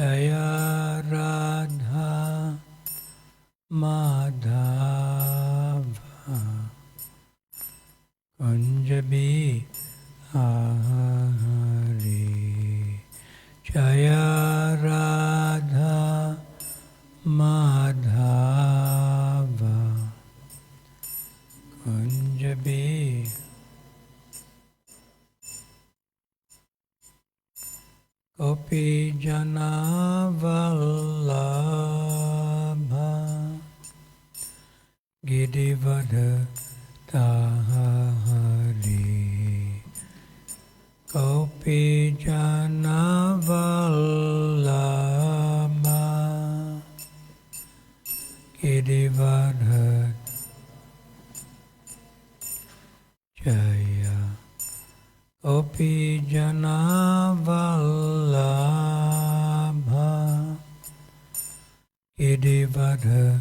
Jaya Radha Madhava Kunjabi Hari. Jaya Radha Madhava Kunjabi. Gopi Jana Vallabha Gidivadha Tahari. Gopi Jana Vallabha Gidivadha. Jaya Gopi Jana Vallabha Gidivadha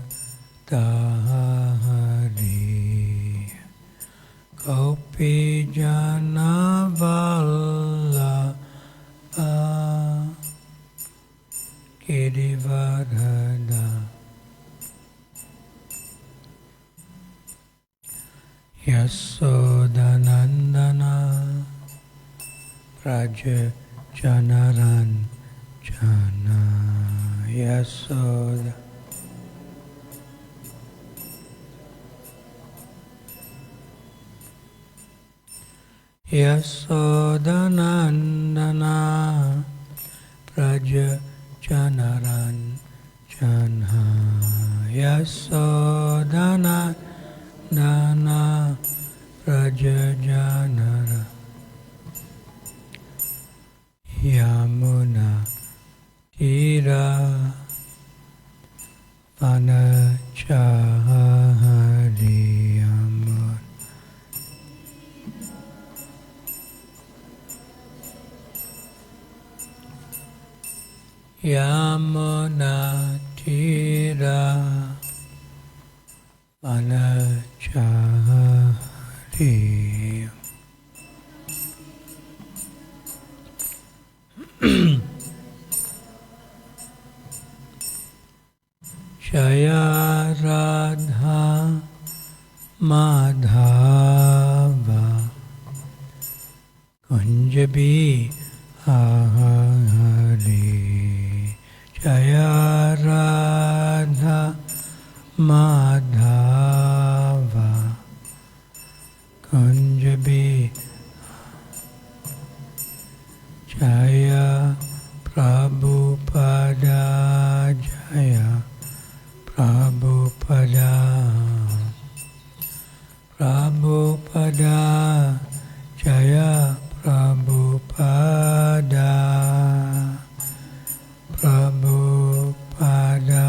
Tahari. Gopi Jana Vallabha Gidivadha. Yasodanandana Praja Janaran Jana. Yasoda Yasodanandana Praja Janaran Jana. Yasodanandana Praja Janara. Yamuna Tira Vanachari. Yamuna Tira Vanachari. Jaya Radha Madhava Kunjabi Hari. Jaya Radha Madhava Kunjabi. Jaya Prabhupada. Jaya Prabhupada. Prabhupada. Jaya Prabhupada. Prabhupada.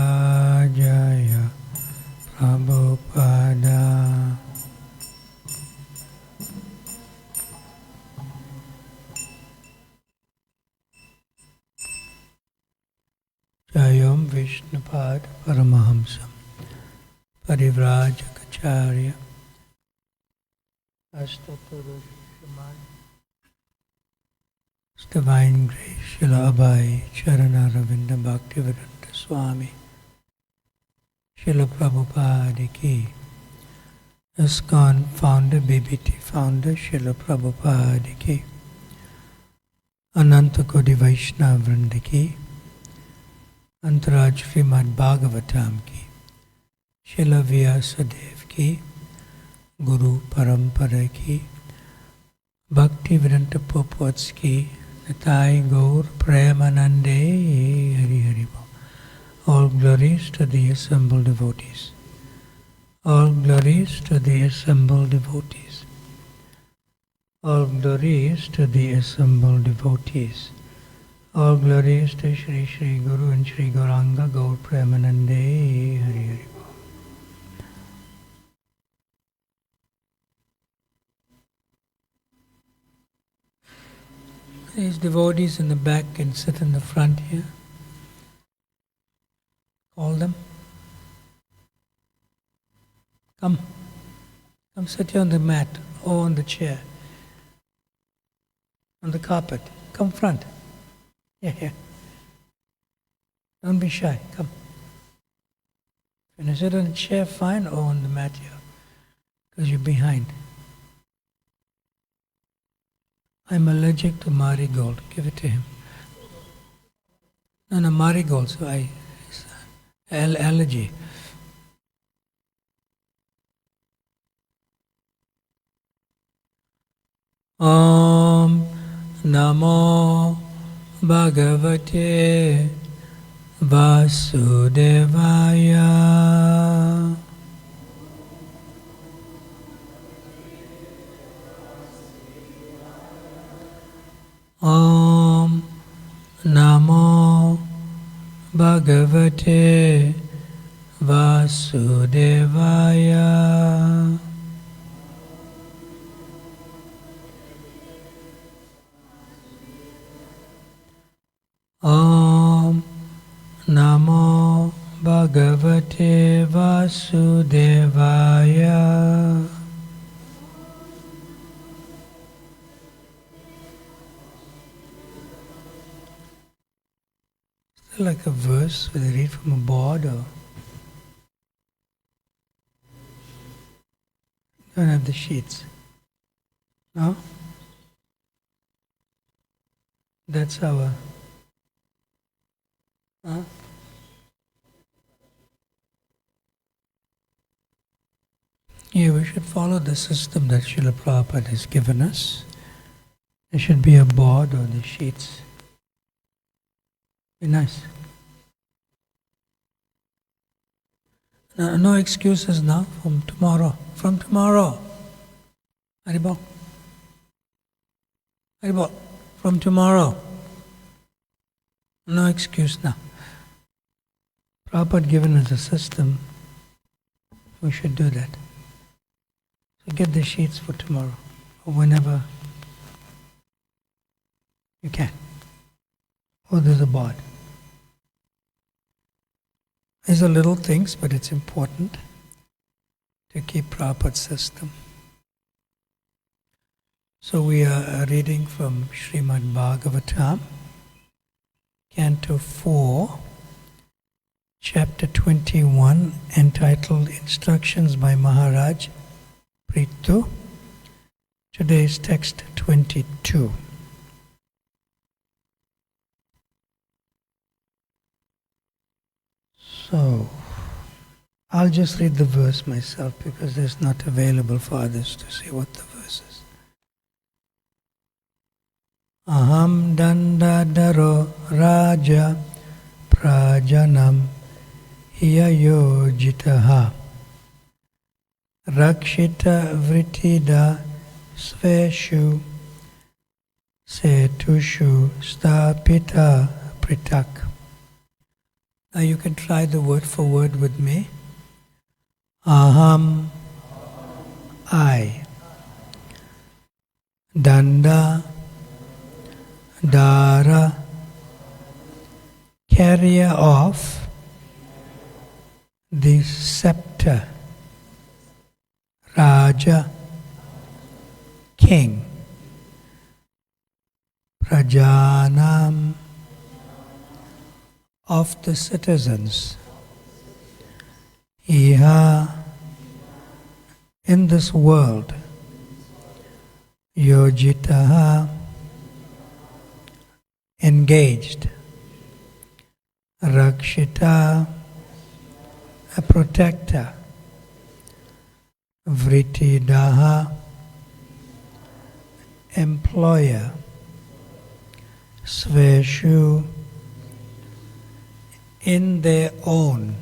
Jaya Prabhupada. Jayam Vishnupad Paramahamsam Parivrajacharya Astapurusha Srimad. Divine Grace Srila Abhay Charana-Ravinda Bhaktivedanta Swami Srila Prabhupada Ki. ISKCON founder, BBT founder Srila Prabhupada Ki. Ananta Kodi Vaishnava Vrinda Ki. Antaraj Srimad Bhagavatam Ki. Srila Vyasadev Ki. Guru Parampara Ki. Bhaktivedanta Purports Ki. Nitai Gaur Premanande Hari Hari Bol. All glories to the assembled devotees. All glories to the assembled devotees. All glories to the assembled devotees. All glories to Shri Shri Guru and Shri Gauranga Gaur Premanande Hari Hari Bol. These devotees in the back can sit in the front here. Call them. Come. Come sit here on the mat or on the chair. On the carpet. Come front. Yeah. Don't be shy. Come. Can you sit on a chair, fine, or on the mat here? Because you're behind. I'm allergic to marigold. Give it to him. No, marigold. So it's allergy. Om Namo Bhagavate Vasudevaya. Om Namo Bhagavate Vasudevaya. Om Namo Bhagavate Vasudevaya. Is that like a verse where they read from a board, or don't have the sheets? No? That's our... Huh? Yeah, we should follow the system that Srila Prabhupada has given us. There should be a board or the sheets. Be nice. No excuses now from tomorrow. From tomorrow. Haribol. Haribol. From tomorrow. No excuse now. Prabhupada given us a system. We should do that. So get the sheets for tomorrow, or whenever you can. Or there's a board. These are little things, but it's important to keep Prabhupada's system. So we are reading from Srimad Bhagavatam, Canto 4, Chapter 21, entitled Instructions by Maharaj Prithu. Today's text 22. So, I'll just read the verse myself because it's not available for others to see what the verse is. Aham dandadaro raja prajanam hiyayojitaha rakshita vritida sveshu setushu stapita pritak. Now you can try the word for word with me. Aham, I. Danda, Dara, carrier of the scepter. Raja, king. Prajanam, of the citizens. Iha, in this world. Yojitaha, engaged. Rakshita, a protector. Vritidaha, employer. Sveshu, in their own.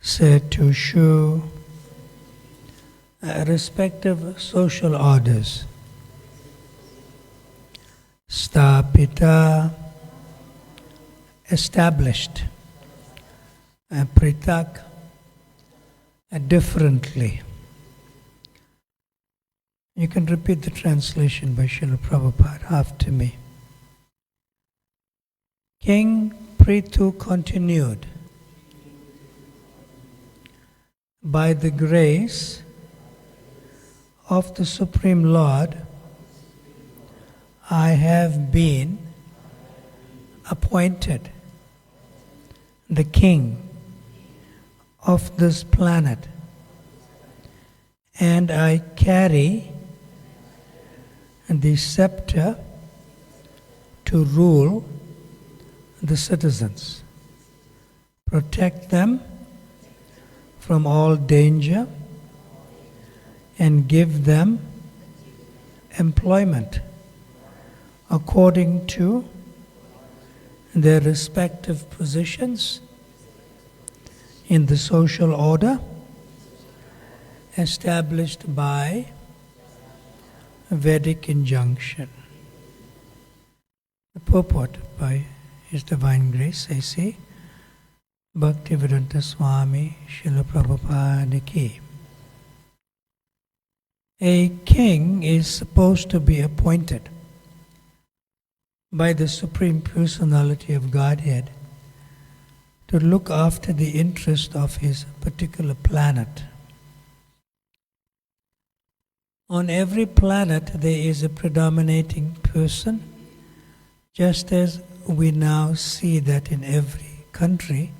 Setushu, respective social orders. Stapita, established. Pritak, differently. You can repeat the translation by Srila Prabhupada after me. King Prithu continued, by the grace of the Supreme Lord, I have been appointed the king of this planet, and I carry the scepter to rule the citizens, protect them from all danger, and give them employment according to their respective positions in the social order established by Vedic injunction. The purport by His Divine Grace, A.C. Bhaktivedanta Swami Srila Prabhupada Ki. A king is supposed to be appointed by the Supreme Personality of Godhead to look after the interest of his particular planet. On every planet there is a predominating person, just as we now see that in every country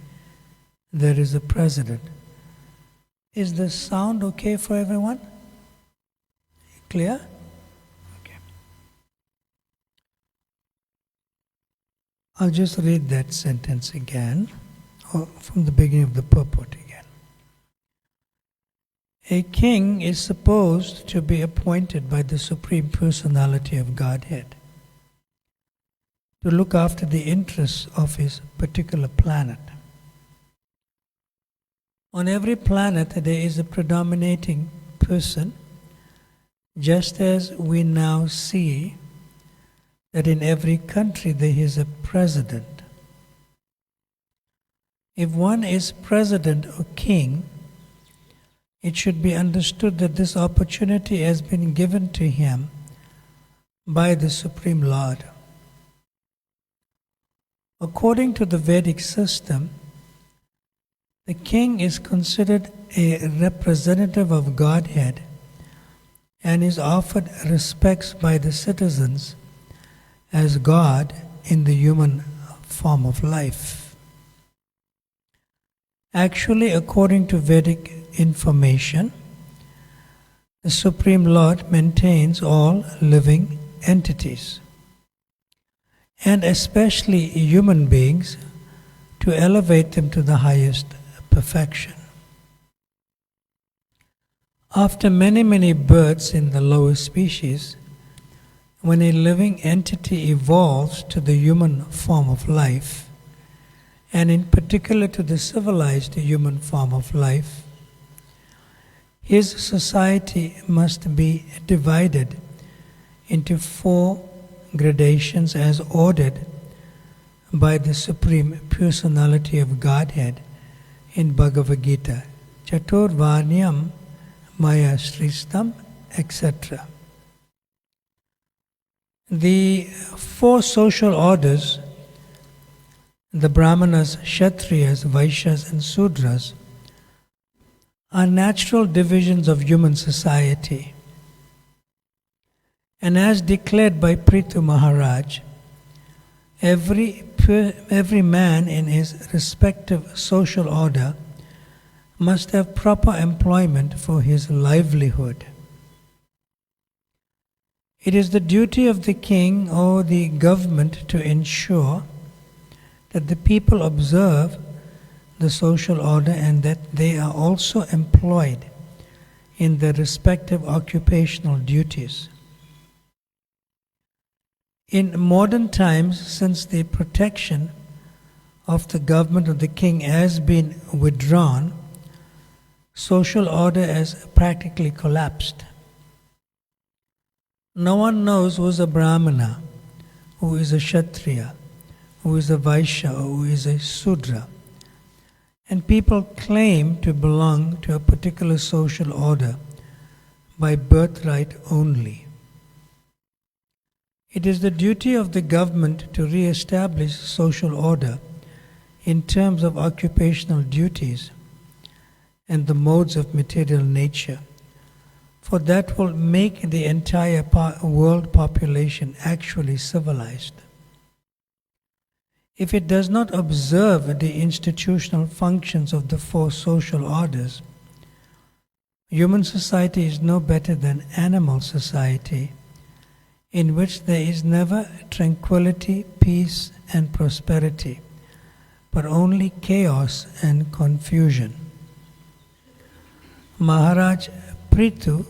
there is a president. Is the sound okay for everyone? Clear? Okay. I'll just read that sentence again, or from the beginning of the purport again. A king is supposed to be appointed by the Supreme Personality of Godhead to look after the interests of his particular planet. On every planet there is a predominating person, just as we now see that in every country there is a president. If one is president or king, it should be understood that this opportunity has been given to him by the Supreme Lord. According to the Vedic system, the king is considered a representative of Godhead and is offered respects by the citizens as God in the human form of life. Actually, according to Vedic information, the Supreme Lord maintains all living entities, and especially human beings, to elevate them to the highest perfection. After many births in the lower species, when a living entity evolves to the human form of life, and in particular to the civilized human form of life, his society must be divided into 4 gradations as ordered by the Supreme Personality of Godhead in Bhagavad-gita, Chaturvarnyam Maya Sristam, etc. The 4 social orders, the Brahmanas, Kshatriyas, Vaishyas and Sudras, are natural divisions of human society. And as declared by Prithu Maharaj, every man in his respective social order must have proper employment for his livelihood. It is the duty of the king or the government to ensure that the people observe the social order and that they are also employed in their respective occupational duties. In modern times, since the protection of the government of the king has been withdrawn, social order has practically collapsed. No one knows who is a Brahmana, who is a Kshatriya, who is a Vaishya, or who is a Sudra. And people claim to belong to a particular social order by birthright only. It is the duty of the government to re-establish social order in terms of occupational duties and the modes of material nature, for that will make the entire world population actually civilized. If it does not observe the institutional functions of the four social orders, human society is no better than animal society, in which there is never tranquility, peace, and prosperity, but only chaos and confusion. Maharaj Prithu,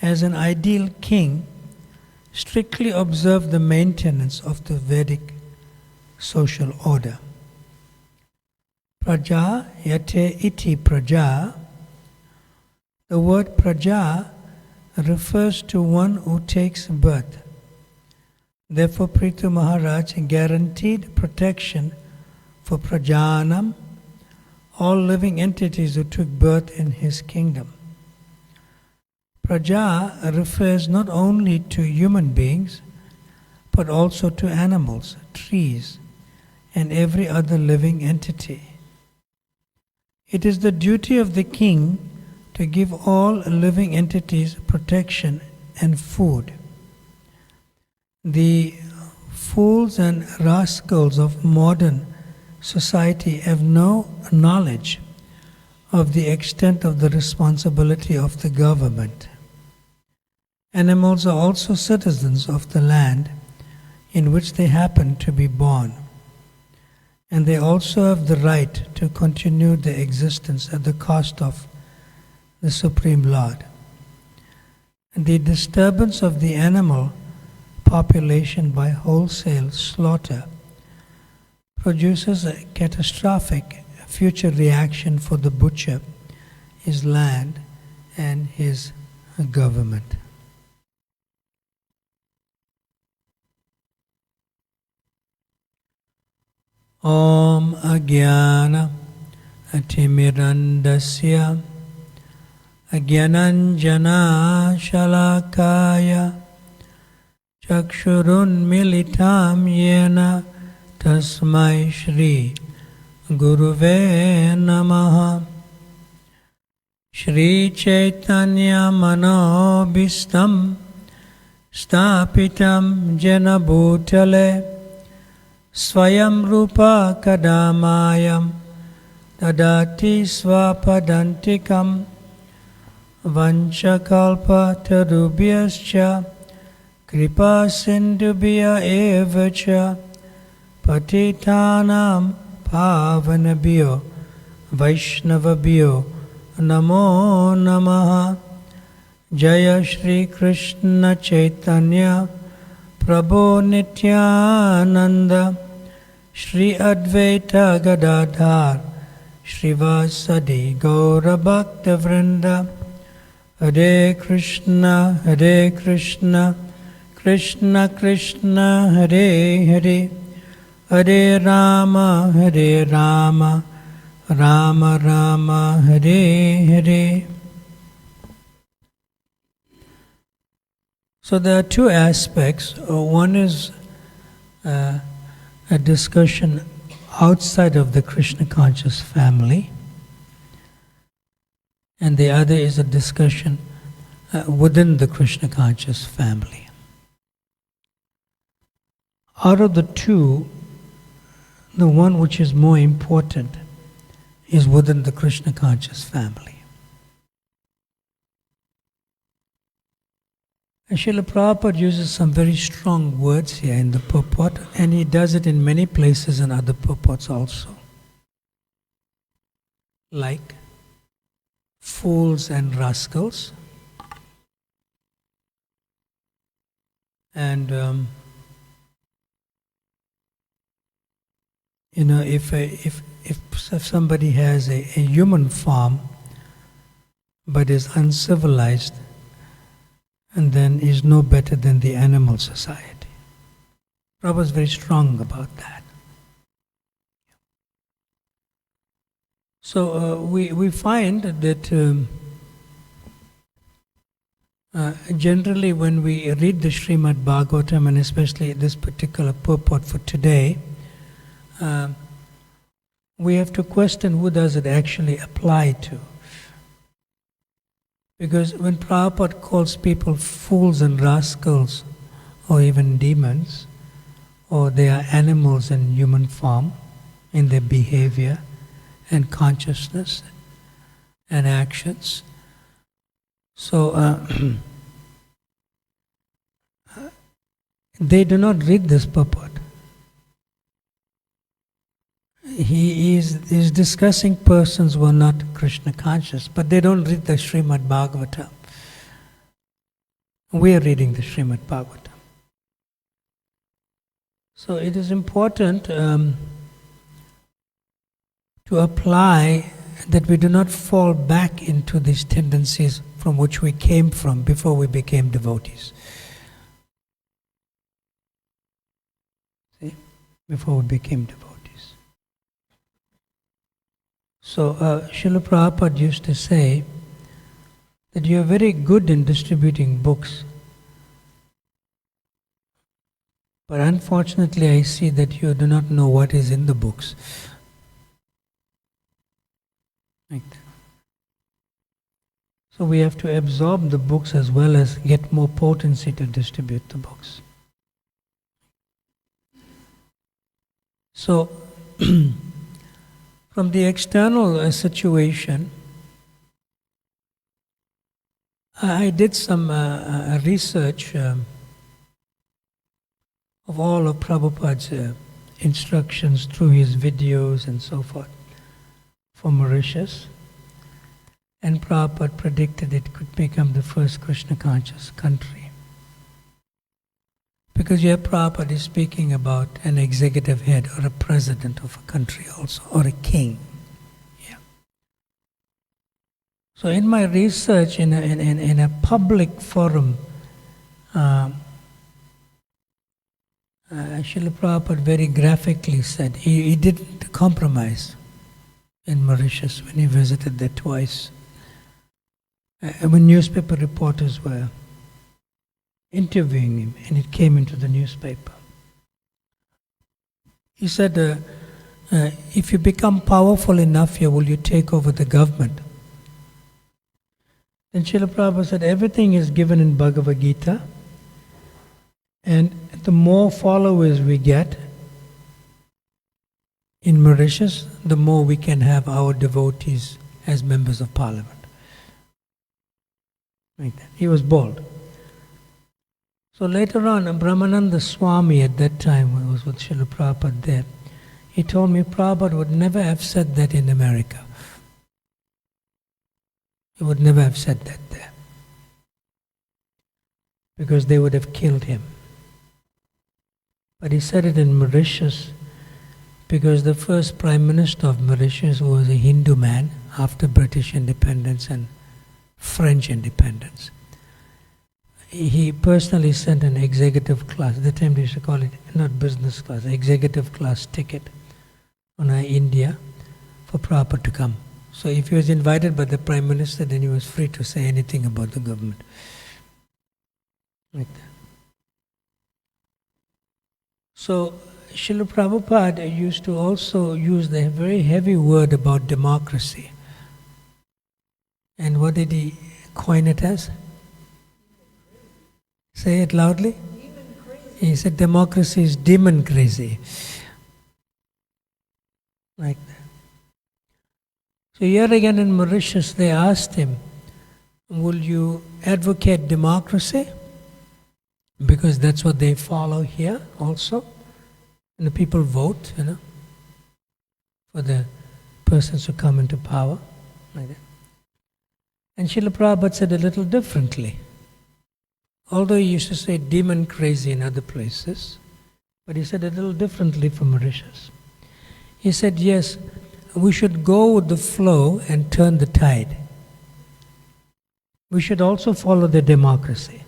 as an ideal king, strictly observed the maintenance of the Vedic social order. Praja yate iti praja. The word praja refers to one who takes birth. Therefore, Prithu Maharaj guaranteed protection for prajanam, all living entities who took birth in his kingdom. Praja refers not only to human beings, but also to animals, trees, and every other living entity. It is the duty of the king to give all living entities protection and food. The fools and rascals of modern society have no knowledge of the extent of the responsibility of the government. Animals are also citizens of the land in which they happen to be born, and they also have the right to continue their existence at the cost of the Supreme Lord. The disturbance of the animal population by wholesale slaughter produces a catastrophic future reaction for the butcher, his land, and his government. Om Agyana Atimirandasya Agyananjana Shalakaya Chakshurun Militam Yena Tasmai Shri Guruve Namaha. Shri Chaitanya Manobhistam Stapitam Jena Bhutale Swayam Rupa Kadamayam Tadati Swapadantikam Vanchakalpa Tarubhyascha Kripa Sindhubhya Evacha Patitanam Pavanabhyo Vaishnavabhyo Namo Namaha. Jaya Shri Krishna Chaitanya Prabhu Nityananda Shri Advaita Gadadhar Shrivasadi Gaura Bhakta Vrinda. Hare Krishna, Krishna Krishna, Hare Hare, Hare Rama, Rama Rama, Hare Hare. So there are two aspects. One is a discussion outside of the Krishna conscious family, and the other is a discussion within the Krishna conscious family. Out of the two, the one which is more important is within the Krishna conscious family. And Srila Prabhupada uses some very strong words here in the purport, and he does it in many places in other purports also. Like fools and rascals, and if somebody has a human form but is uncivilized, and then is no better than the animal society. Prabhupada is very strong about that. So we find that generally when we read the Srimad Bhagavatam, and especially this particular purport for today, we have to question who does it actually apply to. Because when Prabhupada calls people fools and rascals, or even demons, or they are animals in human form in their behavior and consciousness and actions. So they do not read this purport. He is discussing persons who are not Krishna conscious, but they don't read the Srimad Bhagavatam. We are reading the Srimad Bhagavatam. So it is important to apply that we do not fall back into these tendencies from which we came from before we became devotees. See? Before we became devotees. So Srila Prabhupada used to say that you are very good in distributing books, but unfortunately I see that you do not know what is in the books. Like that. So we have to absorb the books as well as get more potency to distribute the books. So from the external situation, I did some research of all of Prabhupada's instructions through his videos and so forth for Mauritius. And Prabhupada predicted it could become the first Krishna conscious country. Because here Prabhupada is speaking about an executive head or a president of a country also, or a king. Yeah. So in my research in a public forum, Srila Prabhupada very graphically said he didn't compromise in Mauritius when he visited there twice. When newspaper reporters were interviewing him, and it came into the newspaper. He said, if you become powerful enough here, will you take over the government? Then Srila Prabhupada said, everything is given in Bhagavad Gita, and the more followers we get in Mauritius, the more we can have our devotees as members of parliament. Like that. He was bold. So later on, Brahmananda Swami at that time, when I was with Srila Prabhupada there, he told me Prabhupada would never have said that in America. He would never have said that there. Because they would have killed him. But he said it in Mauritius because the first Prime Minister of Mauritius was a Hindu man after British independence and French independence. He personally sent an executive class, at the time they used to call it not business class, executive class ticket on India for Prabhupada to come. So if he was invited by the Prime Minister, then he was free to say anything about the government. Like that. So Srila Prabhupada used to also use the very heavy word about democracy. And what did he coin it as? Say it loudly. He said democracy is demon crazy. Like that. So here again in Mauritius they asked him, will you advocate democracy? Because that's what they follow here also. And the people vote, for the persons who come into power. Like that. And Srila Prabhupada said a little differently. Although he used to say demon crazy in other places, but he said a little differently for Mauritius. He said, yes, we should go with the flow and turn the tide. We should also follow the democracy.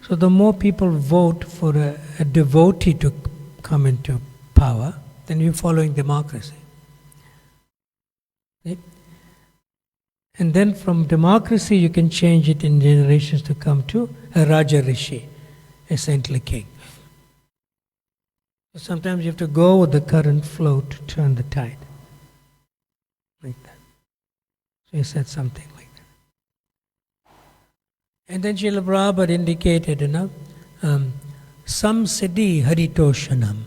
So the more people vote for a devotee to come into power, then you're following democracy. See? And then from democracy you can change it in generations to come to a Raja Rishi, a saintly king. So sometimes you have to go with the current flow to turn the tide. Like that. So he said something like that. And then Srila Prabhupada indicated, samsiddhi haritoshanam.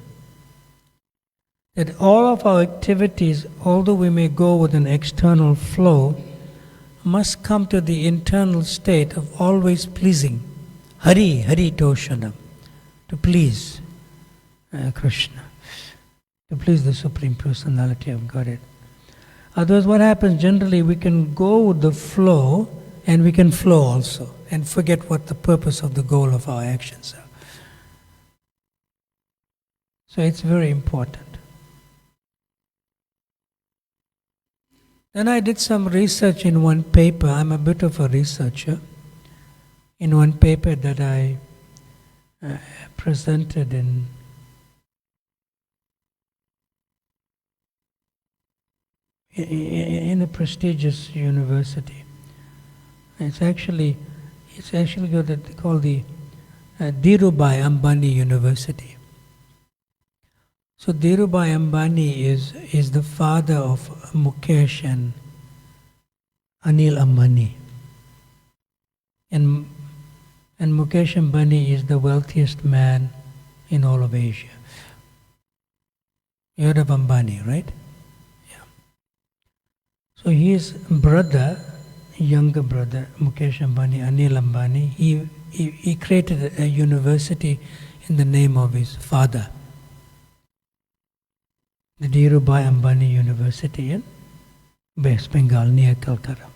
That all of our activities, although we may go with an external flow, must come to the internal state of always pleasing. Haritoshanam. To please Krishna. To please the Supreme Personality of Godhead. Otherwise what happens generally, we can go with the flow and we can flow also and forget what the purpose of the goal of our actions are. So it's very important. Then I did some research in one paper. I'm a bit of a researcher. In one paper that I presented in a prestigious university. It's actually called the Dhirubhai Ambani University. So Dhirubhai Ambani is the father of Mukesh and Anil Ambani. And Mukesh Ambani is the wealthiest man in all of Asia. You heard of Ambani, right? Yeah. So his brother, younger brother, Mukesh Ambani, Anil Ambani, he created a university in the name of his father. The Dhirubhai Ambani University in West Bengal, near Calcutta.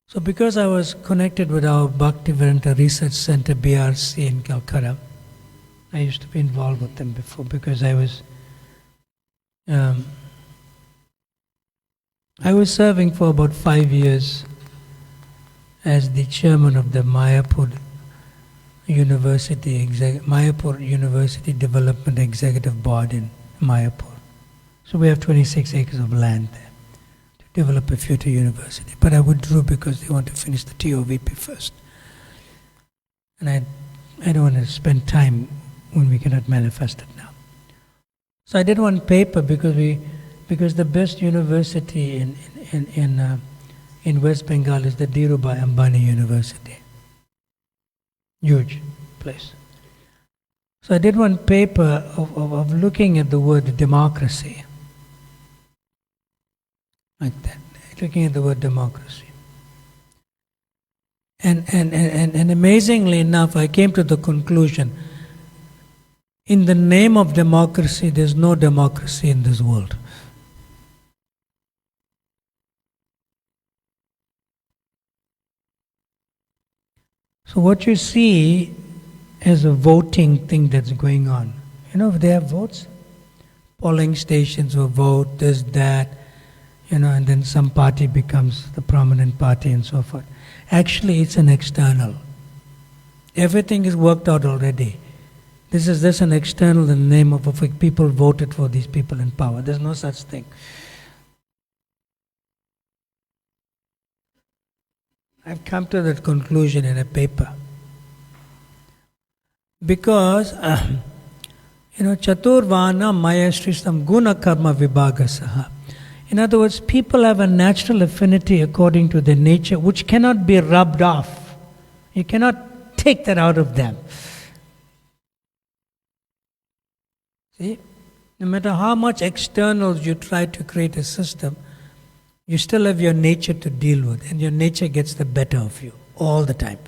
So because I was connected with our Bhaktivedanta Research Center, BRC in Calcutta, I used to be involved with them before because I was serving for about 5 years as the chairman of the Mayapur University Development Executive Board in Mayapur. So we have 26 acres of land there to develop a future university. But I withdrew because they want to finish the TOVP first. And I don't want to spend time when we cannot manifest it now. So I did one paper because the best university in West Bengal is the Dhirubhai Ambani University. Huge place. So I did one paper of looking at the word democracy. Like that. Looking at the word democracy. And amazingly enough, I came to the conclusion, in the name of democracy, there's no democracy in this world. So what you see as a voting thing that's going on, they have votes, polling stations will vote, this, that, and then some party becomes the prominent party and so forth. Actually, it's an external. Everything is worked out already. This is just an external in the name of people voted for these people in power. There's no such thing. I've come to that conclusion in a paper. Because, Chaturvana Maya Sristam Guna Karma Vibhagasaha. In other words, people have a natural affinity according to their nature, which cannot be rubbed off. You cannot take that out of them. See? No matter how much externals you try to create a system, you still have your nature to deal with, and your nature gets the better of you all the time.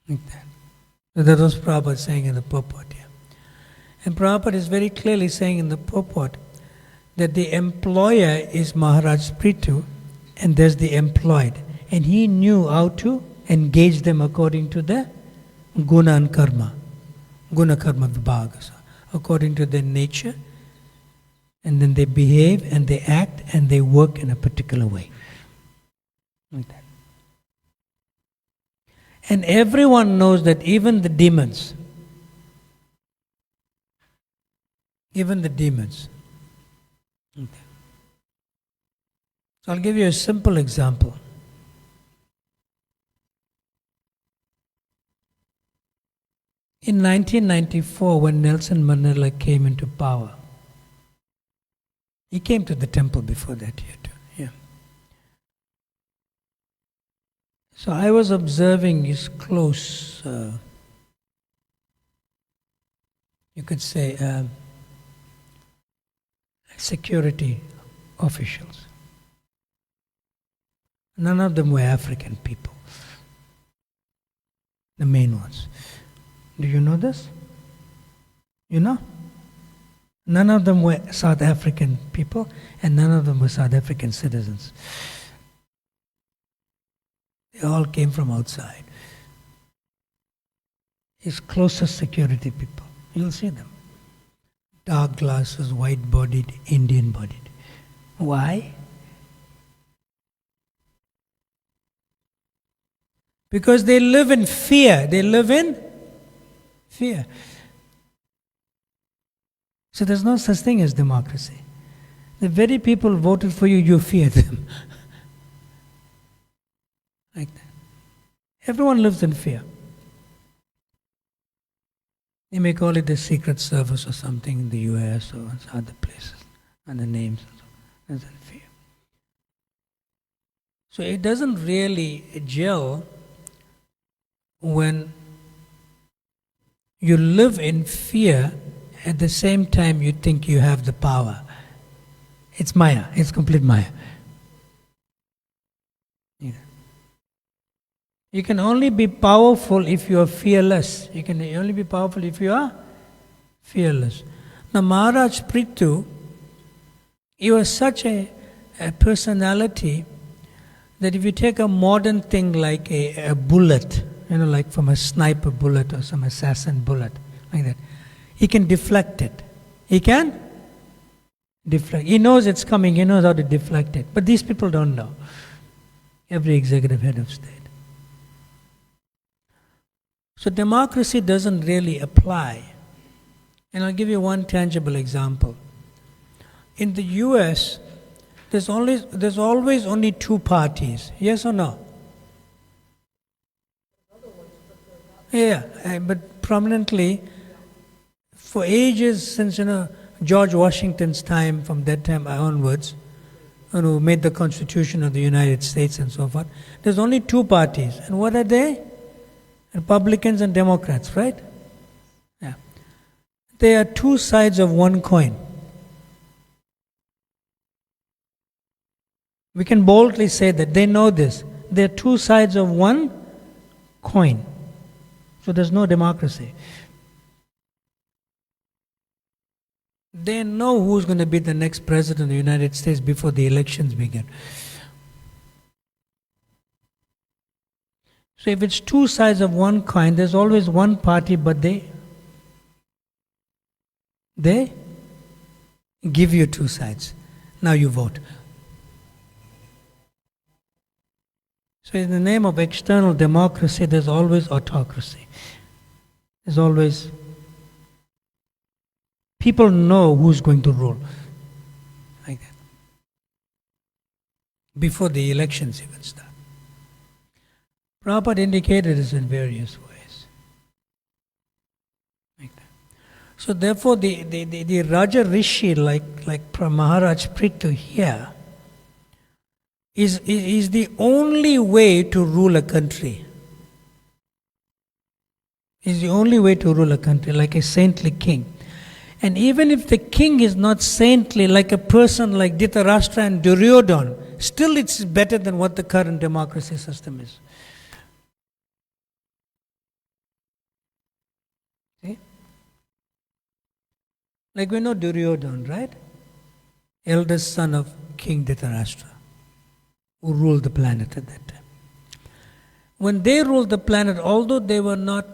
Like that. So that was Prabhupada saying in the purport here. And Prabhupada is very clearly saying in the purport that the employer is Maharaj Prithu, and there's the employed. And he knew how to engage them according to the guna and karma. Guna karma vibhagas. According to their nature. And then they behave and they act and they work in a particular way. Like that. And everyone knows that even the demons, okay. So I'll give you a simple example. In 1994, when Nelson Mandela came into power, he came to the temple before that year too. Yeah. So I was observing his close, you could say, security officials. None of them were African people, the main ones. Do you know this? You know? None of them were South African people, and none of them were South African citizens. They all came from outside. His closest security people. You'll see them. Dark glasses, white-bodied, Indian-bodied. Why? Because they live in fear. They live in fear. So there's no such thing as democracy. The very people who voted for you, you fear them. Like that. Everyone lives in fear. You may call it the Secret Service or something in the US or other places, and the names. There's in fear. So it doesn't really gel when you live in fear at the same time you think you have the power. It's Maya. It's complete Maya. Yeah. You can only be powerful if you are fearless. You can only be powerful if you are fearless. Now Maharaj Prithu, he was such a personality that if you take a modern thing like a bullet, like from a sniper bullet or some assassin bullet, like that, he can deflect it. He can deflect. He knows it's coming, he knows how to deflect it. But these people don't know. Every executive head of state. So democracy doesn't really apply. And I'll give you one tangible example. In the US, there's always only two parties. Yes or no? Yeah, but prominently, for ages since George Washington's time, from that time onwards, who made the Constitution of the United States and so forth, there's only two parties. And what are they? Republicans and Democrats, right? Yeah. They are two sides of one coin. We can boldly say that. They know this. They're two sides of one coin. So there's no democracy. They know who's going to be the next president of the United States before the elections begin. So if it's two sides of one coin, there's always one party, but they give you two sides. Now you vote. So in the name of external democracy, there's always autocracy. There's always... People know who's going to rule. Like that. Before the elections even start. Prabhupada indicated this in various ways. Like that. So therefore the Raja Rishi, like Maharaj Prithu here, is the only way to rule a country. Is the only way to rule a country, like a saintly king. And even if the king is not saintly, like a person like Dhritarashtra and Duryodhana, still it's better than what the current democracy system is. See? Like we know Duryodhana, right? Eldest son of King Dhritarashtra, who ruled the planet at that time. When they ruled the planet, although they were not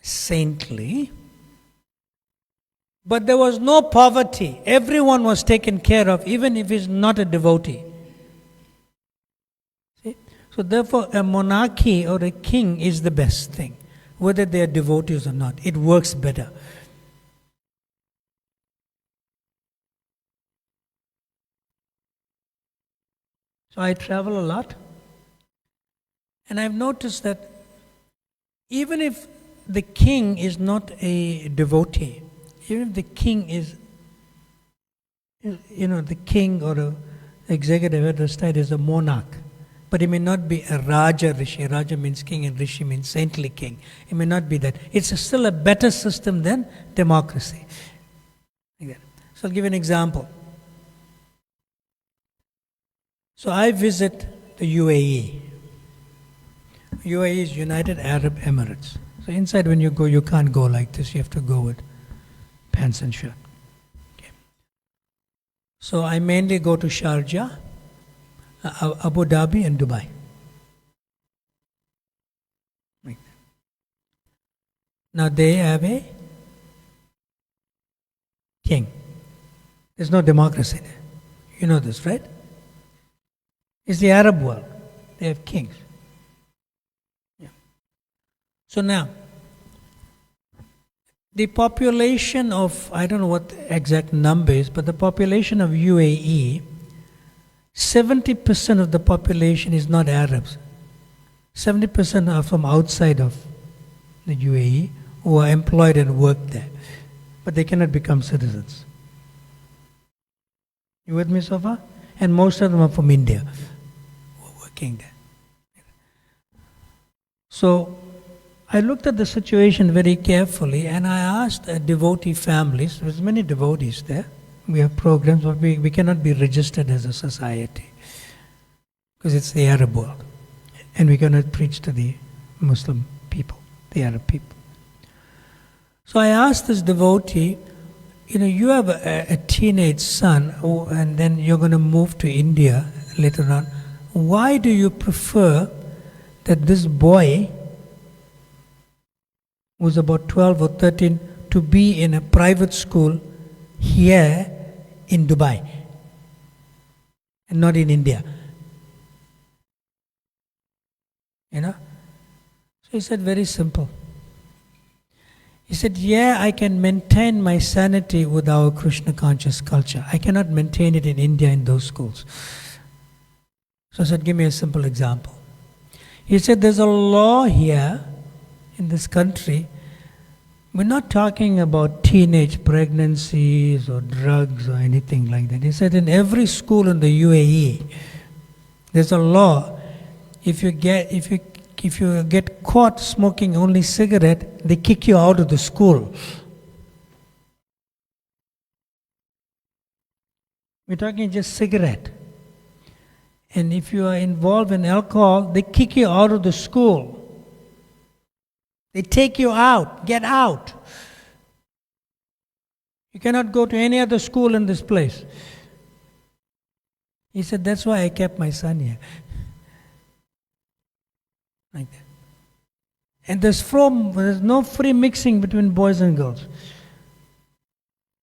saintly, but there was no poverty. Everyone was taken care of, even if he's not a devotee. See? So therefore, a monarchy or a king is the best thing, whether they are devotees or not. It works better. So I travel a lot, and I've noticed that even if the king is not a devotee, even if the king is, the king or the executive head of state is a monarch, But he may not be a Raja Rishi. Raja means king and Rishi means saintly king. It may not be that. It's still a better system than democracy. Like that. So I'll give you an example. So I visit the UAE. UAE is United Arab Emirates. So inside when you go, you can't go like this. You have to go with pants and shirt. Okay. So I mainly go to Sharjah, Abu Dhabi and Dubai. Like that. Now they have a king. There's no democracy there. You know this, right? It's the Arab world. They have kings. Yeah. So now, the population of, I don't know what the exact number is, but the population of UAE, 70% of the population is not Arabs. 70% are from outside of the UAE who are employed and work there. But they cannot become citizens. You with me so far? And most of them are from India who are working there. So I looked at the situation very carefully and I asked devotee families, there's many devotees there, we have programs, but we cannot be registered as a society because it's the Arab world and we cannot preach to the Muslim people, the Arab people. So I asked this devotee, you have a teenage son and then you're going to move to India later on. Why do you prefer that this boy who's about 12 or 13 to be in a private school here in Dubai and not in India? So he said, very simple. He said, I can maintain my sanity with our Krishna conscious culture. I cannot maintain it in India in those schools. So I said, give me a simple example. He said, there's a law here in this country. We're not talking about teenage pregnancies or drugs or anything like that. He said, in every school in the UAE, there's a law. If you get caught smoking only cigarette, they kick you out of the school. We're talking just cigarette. And if you are involved in alcohol, they kick you out of the school. They take you out. Get out. You cannot go to any other school in this place. He said, that's why I kept my son here. Like that. And there's no free mixing between boys and girls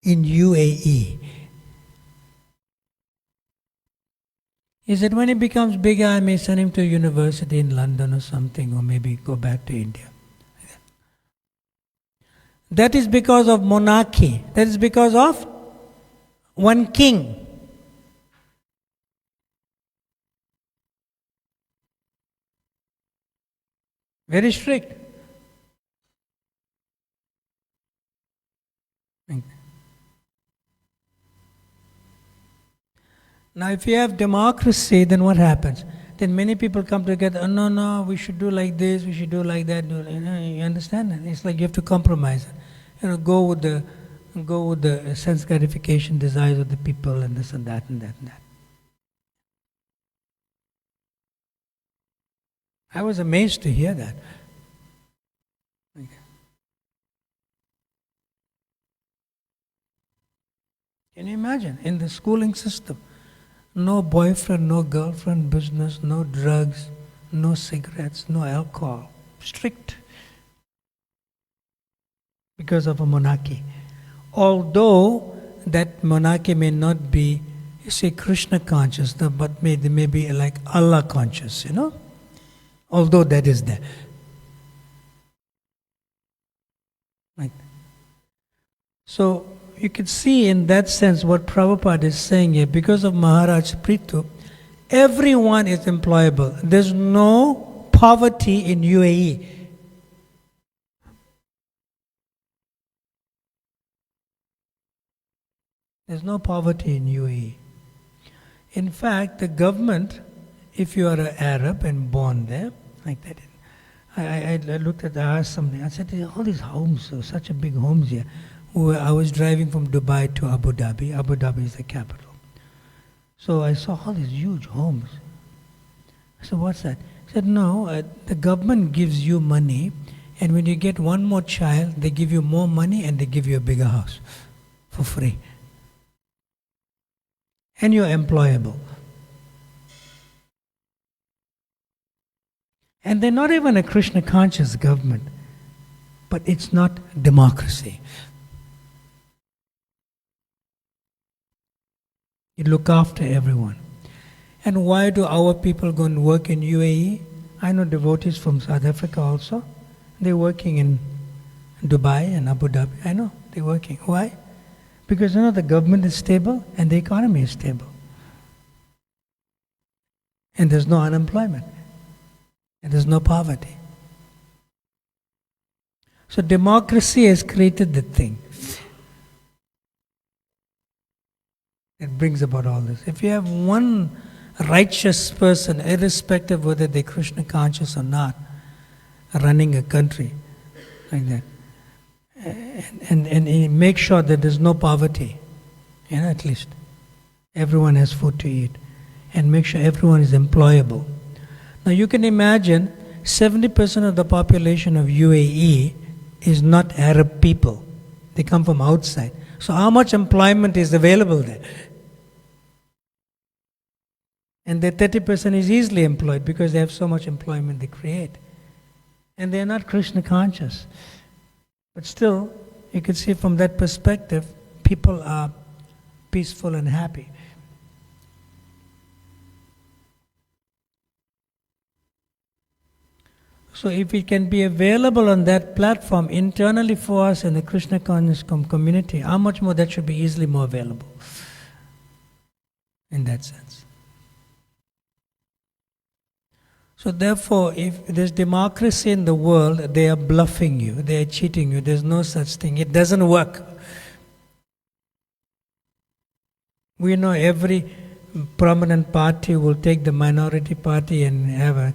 in UAE. He said, when he becomes bigger, I may send him to a university in London or something, or maybe go back to India. That is because of monarchy. That is because of one king. Very strict. Now if you have democracy, then what happens? Then many people come together, oh, no, we should do like this, we should do like that. You understand? It's like you have to compromise. Go with the sense gratification desires of the people and this and that and that and that. I was amazed to hear that. Can you imagine? In the schooling system, no boyfriend, no girlfriend business, no drugs, no cigarettes, no alcohol. Strict. Because of a monarchy. Although that monarchy may not be, Krishna conscious, but they may be like Allah conscious, Although that is there. Like that. So you can see in that sense what Prabhupada is saying here. Because of Maharaj Prithu, everyone is employable. There's no poverty in UAE. There's no poverty in UAE. In fact, the government if you are an Arab and born there, like that, I looked at, I asked something, I said, all these homes, such a big homes here. I was driving from Dubai to Abu Dhabi. Abu Dhabi is the capital. So I saw all these huge homes. I said, what's that? He said, no, the government gives you money, and when you get one more child, they give you more money and they give you a bigger house for free. And you're employable. And they're not even a Krishna conscious government, but it's not democracy. You look after everyone. And why do our people go and work in UAE? I know devotees from South Africa also. They're working in Dubai and Abu Dhabi. I know, they're working. Why? Because the government is stable and the economy is stable. And there's no unemployment. And there's no poverty. So democracy has created the thing. It brings about all this. If you have one righteous person, irrespective whether they're Krishna conscious or not, running a country like that, and make sure that there's no poverty, at least everyone has food to eat, and make sure everyone is employable. Now you can imagine 70% of the population of UAE is not Arab people. They come from outside. So how much employment is available there? And the 30% is easily employed because they have so much employment they create. And they are not Krishna conscious. But still, you can see from that perspective, people are peaceful and happy. So if it can be available on that platform internally for us in the Krishna conscious community, how much more that should be easily more available in that sense. So therefore, if there's democracy in the world, they are bluffing you, they are cheating you, there's no such thing. It doesn't work. We know every prominent party will take the minority party and have a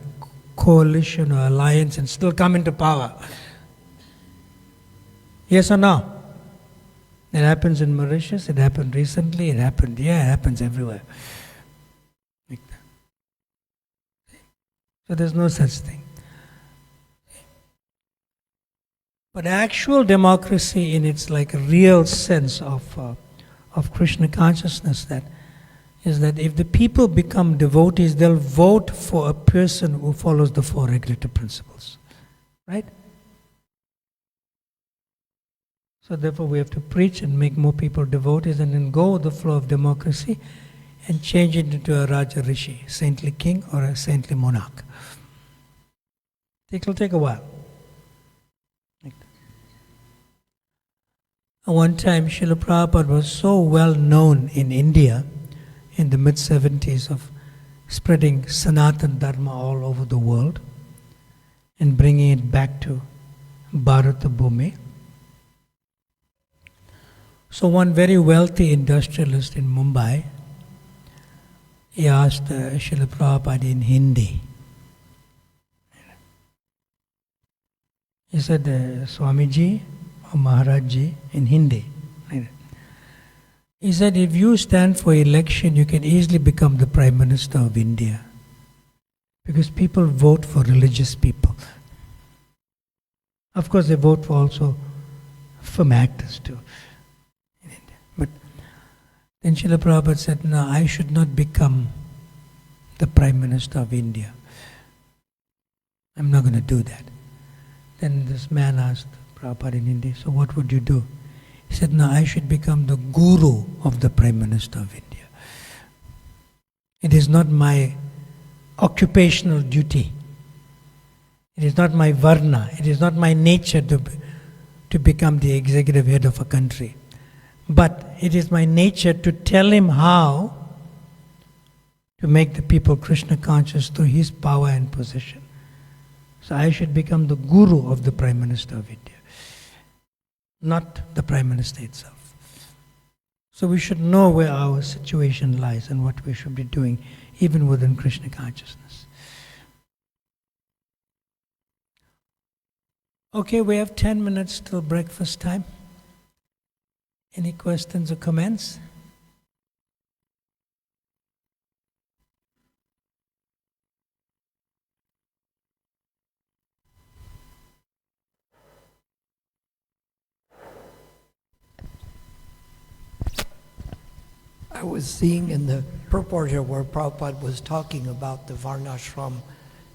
coalition or alliance and still come into power. Yes or no? It happens in Mauritius, it happened recently, it happens everywhere. Like that. So there's no such thing. But actual democracy in its real sense of Krishna consciousness, that is that if the people become devotees, they'll vote for a person who follows the four regulative principles. Right? So therefore we have to preach and make more people devotees and then go with the flow of democracy and change it into a Raja Rishi, saintly king or a saintly monarch. It will take a while. Like that. One time Srila Prabhupada was so well known in India in the mid-70s of spreading Sanatana Dharma all over the world and bringing it back to Bharata Bhumi. So one very wealthy industrialist in Mumbai, he asked Srila Prabhupada in Hindi. He said, Swamiji or Maharajji in Hindi. He said, if you stand for election, you can easily become the Prime Minister of India. Because people vote for religious people. Of course, they vote for also film actors too. In India. But then Srila Prabhupada said, no, I should not become the Prime Minister of India. I'm not going to do that. Then this man asked Prabhupada in India, so what would you do? He said, no, I should become the guru of the Prime Minister of India. It is not my occupational duty. It is not my varna. It is not my nature to become the executive head of a country. But it is my nature to tell him how to make the people Krishna conscious through his power and position. So I should become the guru of the Prime Minister of India, not the Prime Minister itself. So we should know where our situation lies and what we should be doing even within Krishna consciousness. Okay, we have 10 minutes till breakfast time. Any questions or comments? I was seeing in the purport here where Prabhupada was talking about the Varnashram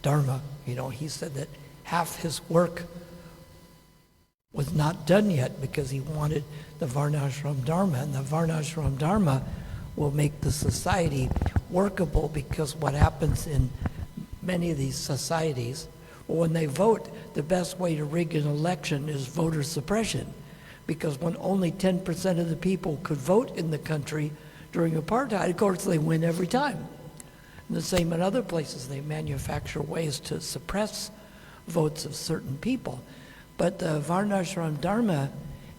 Dharma. He said that half his work was not done yet because he wanted the Varnashram Dharma. And the Varnashram Dharma will make the society workable, because what happens in many of these societies, when they vote, the best way to rig an election is voter suppression. Because when only 10% of the people could vote in the country during apartheid, of course they win every time. And the same in other places. They manufacture ways to suppress votes of certain people. But the Varnashram Dharma,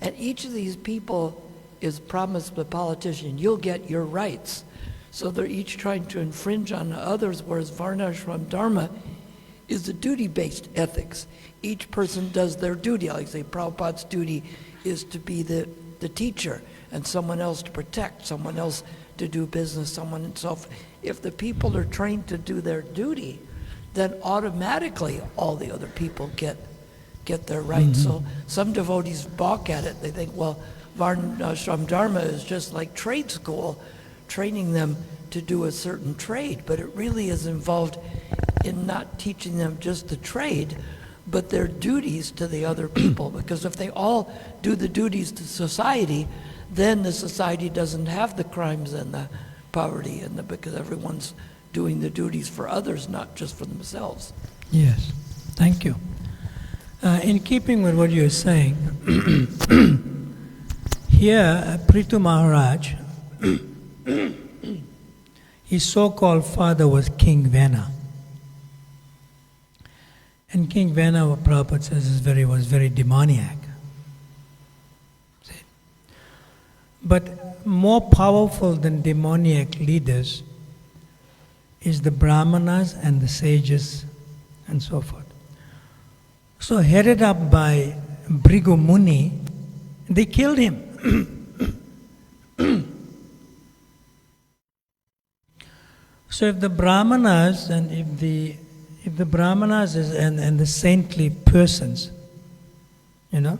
and each of these people is promised the politician, you'll get your rights. So they're each trying to infringe on others, whereas Varnashram Dharma is the duty-based ethics. Each person does their duty. Like say, Prabhupada's duty is to be the teacher, and someone else to protect, someone else to do business, someone and so forth. If the people are trained to do their duty, then automatically all the other people get their rights. So some devotees balk at it. They think, well, Varnashram Dharma is just like trade school, training them to do a certain trade, but it really is involved in not teaching them just the trade, but their duties to the other people. Because if they all do the duties to society, then the society doesn't have the crimes and the poverty, because everyone's doing the duties for others, not just for themselves. Yes, thank you. In keeping with what you're saying, here Prithu Maharaj, his so-called father was King Vena. And King Vena, what Prabhupada says, was very demoniac. See? But more powerful than demoniac leaders is the Brahmanas and the sages and so forth. So headed up by Bhrigu Muni, they killed him. So if the Brahmanas and if the Brahmanas and the saintly persons, the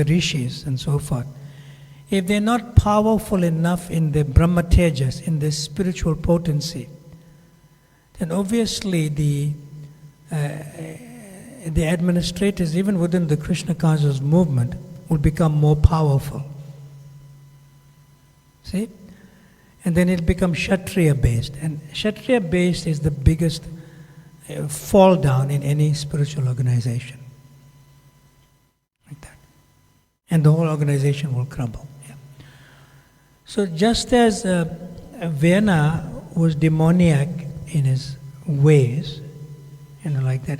rishis and so forth, if they're not powerful enough in their Brahma Tejas, in their spiritual potency, then obviously the administrators, even within the Krishna conscious movement, will become more powerful. See? And then it'll become Kshatriya-based. And Kshatriya-based is the biggest fall down in any spiritual organization. Like that. And the whole organization will crumble. Yeah. So just as Vena was demoniac in his ways, like that,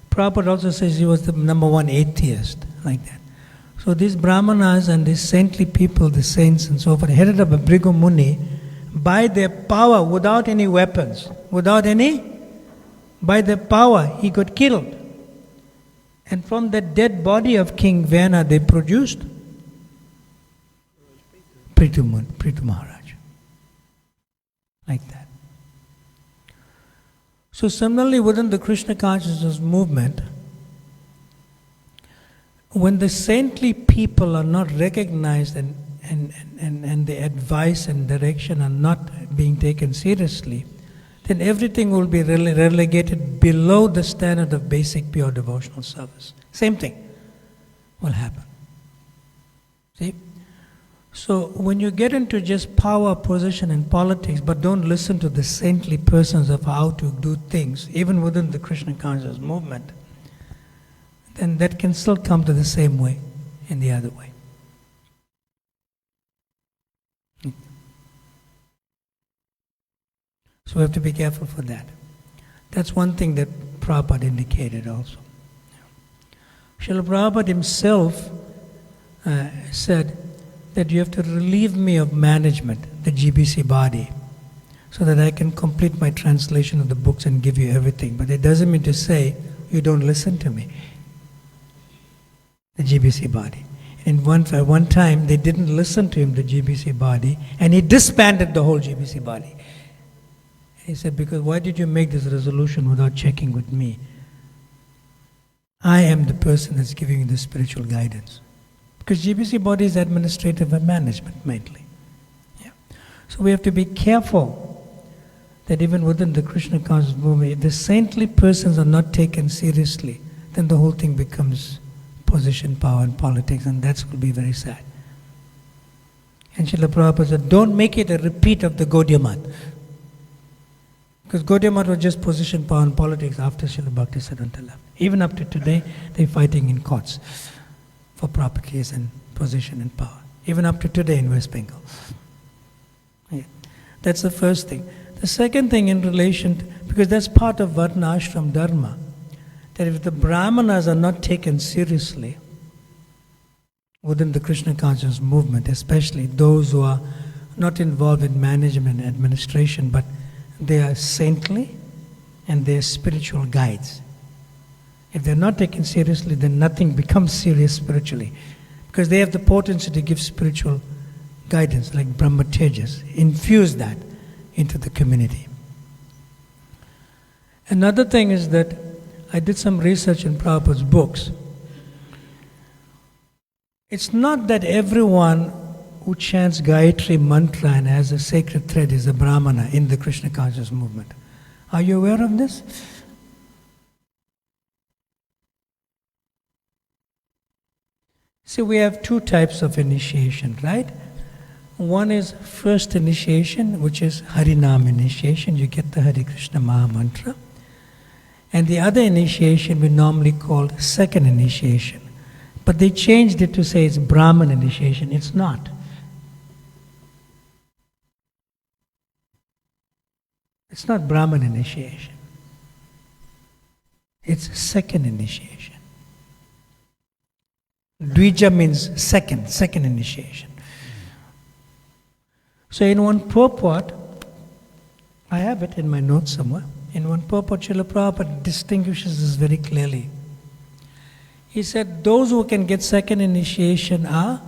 Prabhupada also says he was the number one atheist, like that. So these Brahmanas and these saintly people, the saints and so forth, headed up by Bhrigu Muni, by their power, without any weapons, by their power, he got killed. And from the dead body of King Vena, they produced Prithu Maharaj. Like that. So similarly, within the Krishna consciousness movement, when the saintly people are not recognized and the advice and direction are not being taken seriously, then everything will be relegated below the standard of basic pure devotional service. Same thing will happen. See? So when you get into just power, position and politics, but don't listen to the saintly persons of how to do things, even within the Krishna conscious movement, then that can still come to the same way in the other way. So we have to be careful for that. That's one thing that Prabhupada indicated also. Srila Prabhupada himself said that you have to relieve me of management, the GBC body. so that I can complete my translation of the books and give you everything. But it doesn't mean to say you don't listen to me. The GBC body. And at one time, they didn't listen to him, the GBC body, and he disbanded the whole GBC body. He said, because why did you make this resolution without checking with me? I am the person that's giving you the spiritual guidance. Because GBC body is administrative and management mainly. Yeah. So we have to be careful that even within the Krishna conscious movement, if the saintly persons are not taken seriously, then the whole thing becomes position, power, and politics, and that will be very sad. And Srila Prabhupada said, don't make it a repeat of the Gaudiya Math. Because Gaudiya Math was just position, power, and politics after Srila Bhakti Siddhanta left. Even up to today, they're fighting in courts for properties and position and power. Even up to today in West Bengal. Yeah. That's the first thing. The second thing in relation to, because that's part of Varna Ashram Dharma, that if the Brahmanas are not taken seriously within the Krishna conscious movement, especially those who are not involved in management and administration, but they are saintly and they are spiritual guides. If they're not taken seriously, then nothing becomes serious spiritually. Because they have the potency to give spiritual guidance, like Brahma Tejas. Infuse that into the community. Another thing is that I did some research in Prabhupada's books. It's not that everyone who chants Gayatri mantra and has a sacred thread is a Brahmana in the Krishna conscious movement. Are you aware of this? See, we have two types of initiation, right? One is first initiation, which is Harinam initiation. You get the Hare Krishna Maha Mantra. And the other initiation we normally call second initiation. But they changed it to say it's Brahman initiation. It's not. It's not Brahman initiation. It's second initiation. Dvija means second initiation. So in one purport, I have it in my notes somewhere, in one purport, Srila Prabhupada distinguishes this very clearly. He said, those who can get second initiation are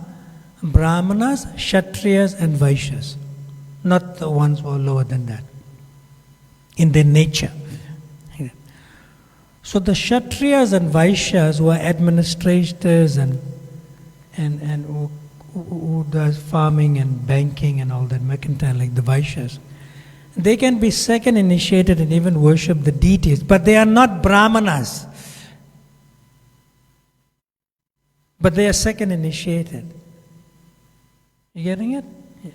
Brahmanas, Kshatriyas and Vaishyas, not the ones who are lower than that, in their nature. So the Kshatriyas and Vaishyas who are administrators and who does farming and banking and all that mercantile, like the Vaishyas, they can be second initiated and even worship the deities, but they are not Brahmanas. But they are second initiated. You getting it? Yeah.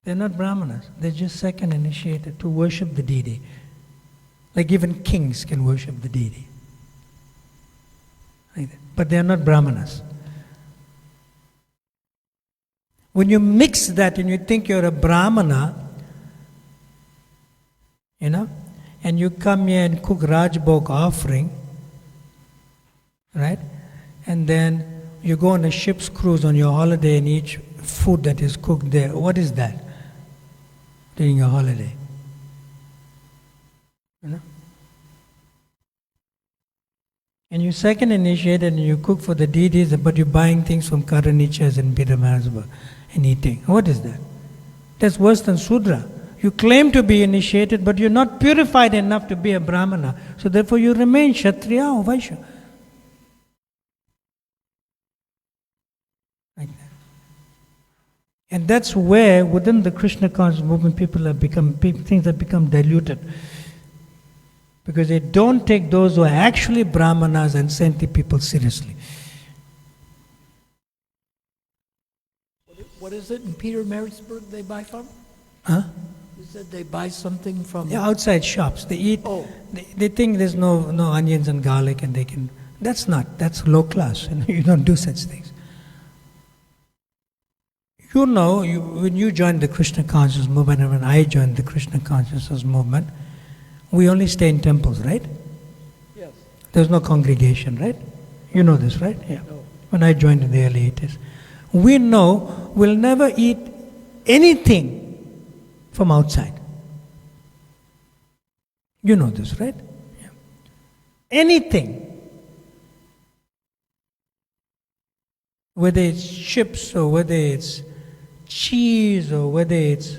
They're not Brahmanas. They're just second initiated to worship the deity. Like even kings can worship the deity. Like that. But they are not Brahmanas. When you mix that and you think you're a Brahmana, and you come here and cook Rajbhog offering, right? And then you go on a ship's cruise on your holiday and eat food that is cooked there. What is that during your holiday? And you second initiated and you cook for the deities, but you're buying things from Karanichas and Bidamarsba and eating. What is that? That's worse than Sudra. You claim to be initiated, but you're not purified enough to be a Brahmana. So therefore you remain Kshatriya or Vaishya. Like that. And that's where, within the Krishna conscious movement, things have become diluted. Because they don't take those who are actually Brahmanas and saintly people seriously. What is it in Peter Maritzburg they buy from? Huh? You said they buy something from... The outside shops. They eat, they think there's no onions and garlic and they can... That's that's low class. You don't do such things. When you joined the Krishna conscious movement and when I joined the Krishna consciousness movement, we only stay in temples, right? Yes. There's no congregation, right? You know this, right? Yeah. No. When I joined in the early 80s. We know we'll never eat anything from outside. You know this, right? Yeah. Anything, whether it's chips or whether it's cheese or whether it's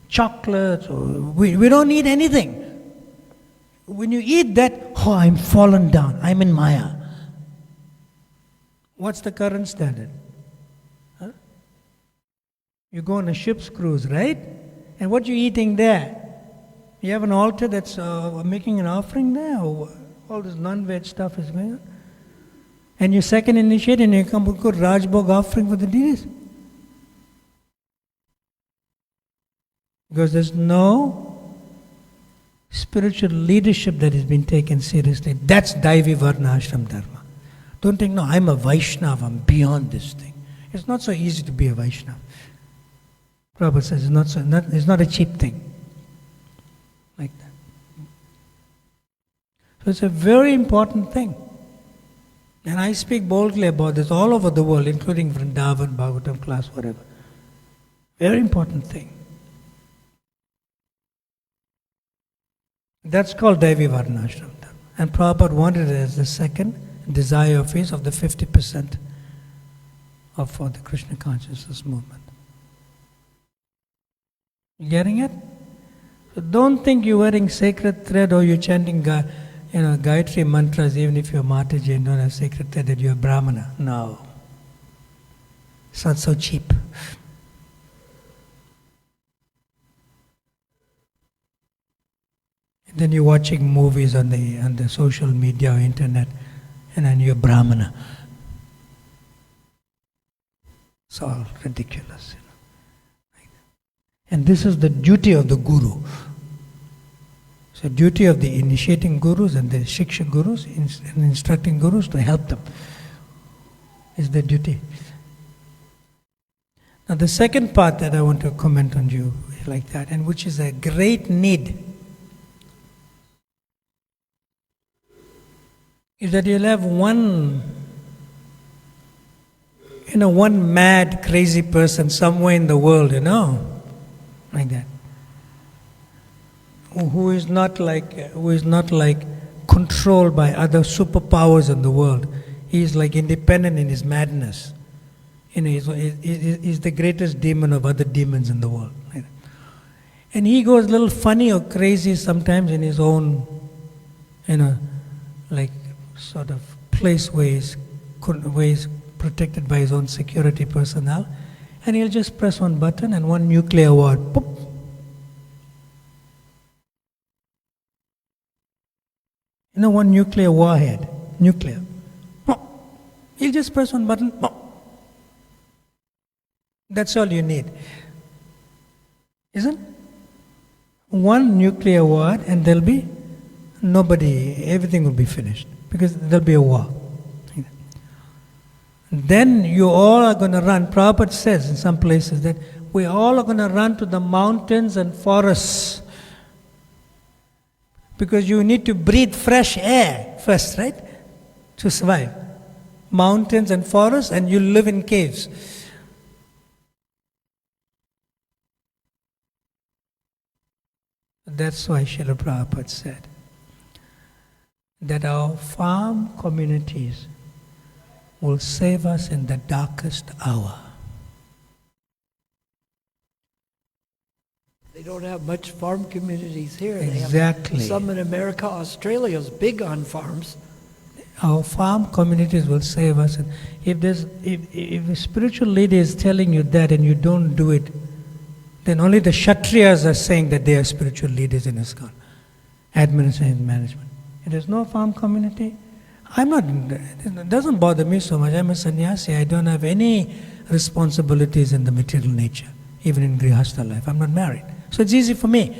chocolate, or we don't eat anything. When you eat that, oh, I'm fallen down, I'm in Maya. What's the current standard? Huh? You go on a ship's cruise, right? And what you eating there? You have an altar that's making an offering there, or all this non-veg stuff is going on? And you second initiate and you come with good Rajbhog offering for the deities. Because there's no spiritual leadership that has been taken seriously. That's Daivi Varna Ashram Dharma. Don't think, no, I'm a Vaishnava, I'm beyond this thing. It's not so easy to be a Vaishnava. Prabhupada says it's not a cheap thing. Like that. So it's a very important thing. And I speak boldly about this all over the world, including Vrindavan, Bhagavatam class, whatever. Very important thing. That's called Daivi Varnashram. And Prabhupada wanted it as the second desire of his, of the 50% for the Krishna consciousness movement. You getting it? So don't think you're wearing sacred thread or you're chanting Gayatri mantras, even if you're Mataji and don't have sacred thread, that you're a Brahmana. No. It's not so cheap. And then you're watching movies on the social media or internet, and then you're Brahmana. It's all ridiculous. And this is the duty of the Guru. It's the duty of the initiating Gurus and the Shiksha Gurus and instructing Gurus to help them. It's their duty. Now the second part that I want to comment on you like that, and which is a great need, is that you'll have one mad, crazy person somewhere in the world, like that, who is not like controlled by other superpowers in the world. He is like independent in his madness. He's the greatest demon of other demons in the world. And he goes a little funny or crazy sometimes in his own, like sort of place where he's protected by his own security personnel, and he'll just press one button and one nuclear war, pop. One nuclear warhead, nuclear. He'll just press one button, pop. That's all you need. Isn't? One nuclear war and there'll be everything will be finished. Because there'll be a war. Then you all are going to run. Prabhupada says in some places that we all are going to run to the mountains and forests. Because you need to breathe fresh air first, right? To survive. Mountains and forests, and you live in caves. That's why Srila Prabhupada said that our farm communities will save us in the darkest hour. They don't have much farm communities here. Exactly. They have some in America. Australia's big on farms. Our farm communities will save us. And if a spiritual leader is telling you that and you don't do it, then only the Kshatriyas are saying that they are spiritual leaders in ISKCON, administration management. If there's no farm community, it doesn't bother me so much. I'm a sannyasi. I don't have any responsibilities in the material nature, even in Grihastha life. I'm not married. So it's easy for me.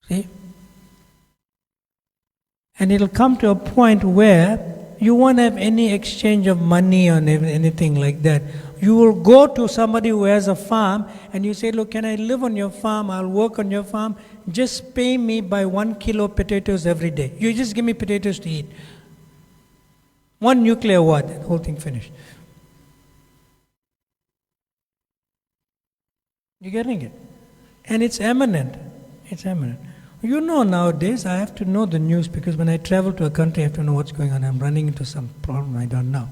See? And it'll come to a point where you won't have any exchange of money or anything like that. You will go to somebody who has a farm and you say, look, can I live on your farm? I'll work on your farm. Just pay me by 1 kilo potatoes every day. You just give me potatoes to eat. One nuclear war, the whole thing finished. You getting it? And it's eminent. It's eminent. You know, nowadays I have to know the news because when I travel to a country I have to know what's going on. I'm running into some problem I don't know.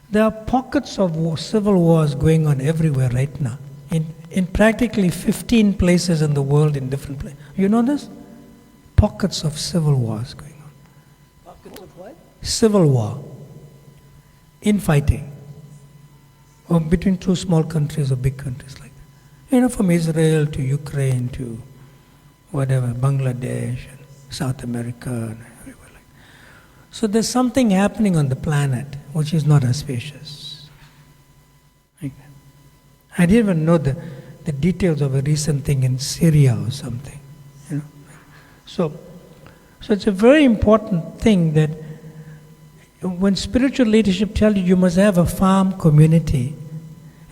There are pockets of civil wars going on everywhere right now. In practically 15 places in the world in different places. You know this? Pockets of civil wars going on. Pockets of what? Civil war. Infighting. Or between two small countries or big countries like that. You know, from Israel to Ukraine to whatever, Bangladesh and South America and everywhere like that. So there's something happening on the planet which is not auspicious. Like that. I didn't even know the details of a recent thing in Syria or something. You know? So it's a very important thing that when spiritual leadership tells you must have a farm community,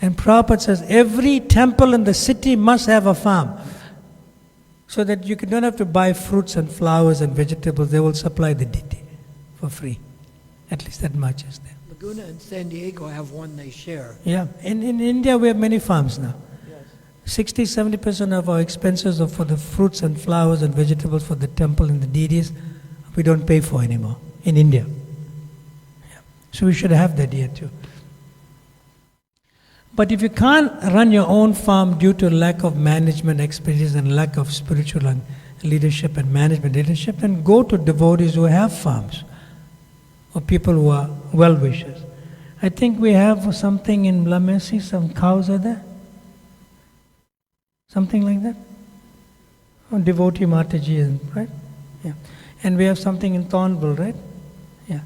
and Prabhupada says every temple in the city must have a farm, so that you don't have to buy fruits and flowers and vegetables, they will supply the deity for free. At least that much is there. Laguna and San Diego have one they share. Yeah, in India we have many farms now. 60-70% of our expenses are for the fruits and flowers and vegetables for the temple and the deities. We don't pay for anymore in India. Yeah. So we should have that here too. But if you can't run your own farm due to lack of management expertise and lack of spiritual and leadership and management leadership, then go to devotees who have farms or people who are well-wishers. I think we have something in Lamesi, some cows are there. Something like that? Oh, devotee Mataji, right? Yeah. And we have something in Thornville, right? Yeah.